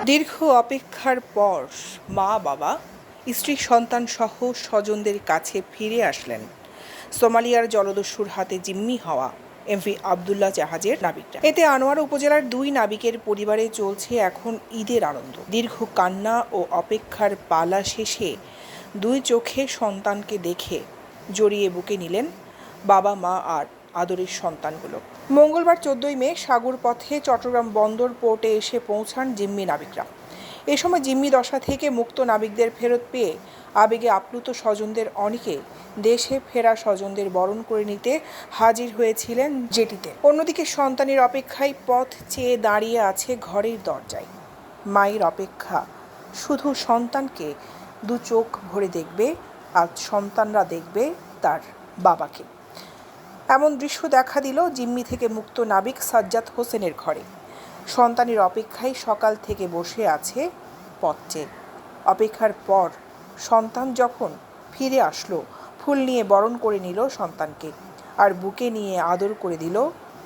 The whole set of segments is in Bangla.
দীর্ঘ অপেক্ষার পর মা বাবা স্ত্রী সন্তান সহ স্বজনদের কাছে ফিরে আসলেন সোমালিয়ার জলদস্যুর হাতে জিম্মি হওয়া এমভি আবদুল্লাহ জাহাজের নাবিকরা। এতে আনোয়ারা উপজেলার 2 নাবিকের পরিবারে চলছে এখন ঈদের আনন্দ। দীর্ঘ কান্না ও অপেক্ষার পালা শেষে 2 চোখে সন্তানকে দেখে জড়িয়ে বুকে নিলেন বাবা মা আর আদরের সন্তানগুলো। মঙ্গলবার 14 মে সাগর পথে চট্টগ্রাম বন্দর পোর্টে এসে পৌঁছান জিম্মি নাবিকরা। এ সময় জিম্মি দশা থেকে মুক্ত নাবিকদের ফেরত পেয়ে আবেগে আপ্লুত স্বজনদের অনেকে দেশে ফেরা স্বজনদের বরণ করে নিতে হাজির হয়েছিলেন জেটিতে। অন্যদিকে সন্তানের অপেক্ষায় পথ চেয়ে দাঁড়িয়ে আছে ঘরের দরজায়। মায়ের অপেক্ষা শুধু সন্তানকে 2 চোখ ভরে দেখবে, আজ সন্তানরা দেখবে তার বাবাকে। এমন দৃশ্য দেখা দিল জিম্মি থেকে মুক্ত নাবিক সাজ্জাদ হোসেনের ঘরে। সন্তানের অপেক্ষায় সকাল থেকে বসে আছে পথ চেয়ে। অপেক্ষার পর সন্তান যখন ফিরে আসলো, ফুল নিয়ে বরণ করে নিল সন্তানকে, আর বুকে নিয়ে আদর করে দিল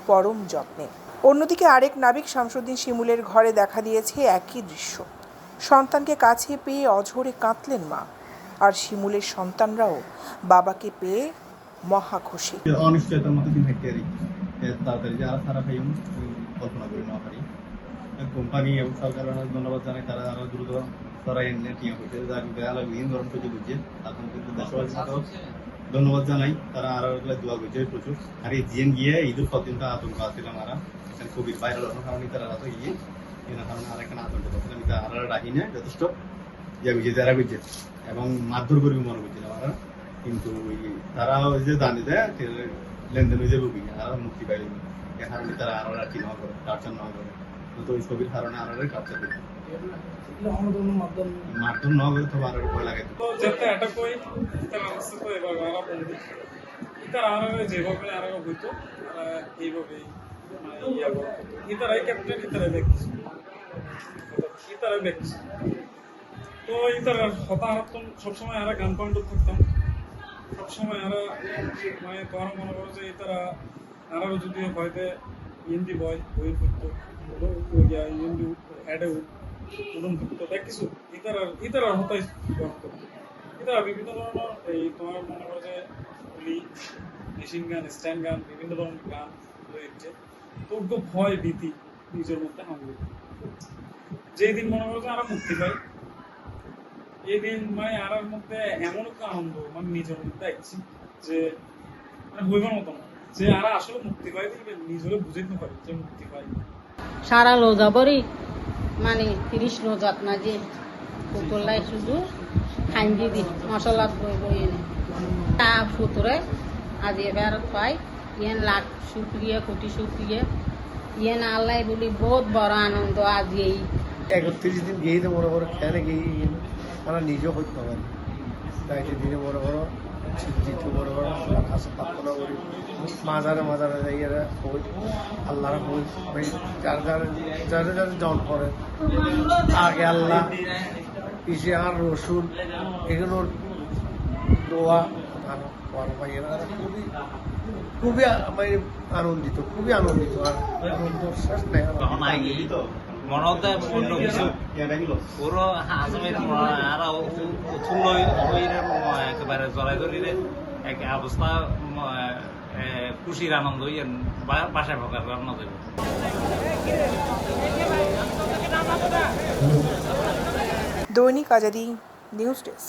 পরম যত্নে। অন্যদিকে আরেক নাবিক শামসুদ্দিন শিমুলের ঘরে দেখা দিয়েছে একই দৃশ্য। সন্তানকে কাছে পেয়ে অঝরে কাঁদলেন মা, আর শিমুলের সন্তানরাও বাবাকে পেয়ে মহা খুশি। অনিশ্চয়তার মধ্যে দিন থাকতে পারি, তাড়াতাড়ি যারা সারা পাই কল্পনা করে না পারি। কোম্পানি এবং সরকারের ধন্যবাদ জানাই, তারা আরো দ্রুত সরাই টিয়া হয়েছে ধরন করছে বুঝছে। এখন কিন্তু দেশবাসীর সাথেও ধন্যবাদ জানাই, তারা আরো দোয়া করছে প্রচুর। আর এই জিএন গিয়ে ঈদুল ফতিনটা আতঙ্ক আসছিলাম, আমরা কোভিড ভাইরাল হওয়ার কারণে তারা রাত গিয়ে কারণে আর এখানে আতঙ্ক করছিলাম, আর রাখি না যথেষ্ট ইয়া বুঝছে যারা বুঝছে এবং মারধর করবি মনে করছিলাম আমরা। কিন্তু তারা ওই যে জানি দেয় লেনদেন হয়ে যাবে, আর মুক্তি পাইল এখানে তারা আরো রাখি নেওয়া করে কারচার নেওয়া করে। তো ওই ছবির কারণে আর কারচার দিত মারধর নেওয়া করে তো আরো ভয় লাগে। যেভাবে আর হইতো এইভাবে ইতারাই ক্যাপ্টেন, ইতারাই দেখছি, ইতারাই দেখছি। তো ইতারার হতাহত সবসময় আর গান পয়েন্ট থাকতাম, সবসময় আর মানে তোমার মনে করো যে তারা আরও যদি হয়তো হিন্দি বয় বই করতো হিন্দি অ্যাডে উঠুন করতো দেখ কিছু ইতারার হতাই করতো। ইতারা বিভিন্ন ধরনের এই তোমার মনে করো যে গুলি, মেশিন গান, স্ট্যান্ড গান, বিভিন্ন ধরনের গান রয়েছে। তো ভয় ভীতি নিজের মধ্যে হামলে যেই দিন মনে করো যে আমরা মুক্তি পাই, এই দিন মানে আর মধ্যে এমন একটা আনন্দ মানে নিজের মধ্যে দেখছি যে মানে বইবার মতো না, যে আর আসলে মুক্তি পাই নিজের বুঝতে পারি যে মুক্তি পাই। সারা রোজা বরি মানে 30 রোজাত না যে পুতুলাই শুধু খাইন্দি দি মশলা বই বই এনে তা ফুতুরে আজ এবার পাই ইয়েন লাখ শুক্রিয়া কোটি শুক্রিয়া ইয়েন আল্লাহ বলি বহুত বড় আনন্দ আজ এই 31 দিন গিয়ে তো বড় বড় খেলে গিয়ে আমরা নিজেও করতে পারি। তাই দিনে বড় বড় চিত্রিত বড় বড় কাছে প্রার্থনা করি, মাজারে মাজারে যাই হই আল্লাহর হই যার যারা যারা জন করে আগে আল্লাহ পিছিয়ে আর রসুন এগুলোর দোয়া আর ভাইয়েরা খুবই খুবই আনন্দিত, খুবই আনন্দিত। আর আনন্দ শেষ নেই মনতে অন্য কিছু পুরো আজমের আর একেবারে জড়াই ধরিলে এক অবস্থা খুশির আনন্দ বাসায় ভোগার রান্না দেবে। দৈনিক আজাদী নিউজ ডেস্ক।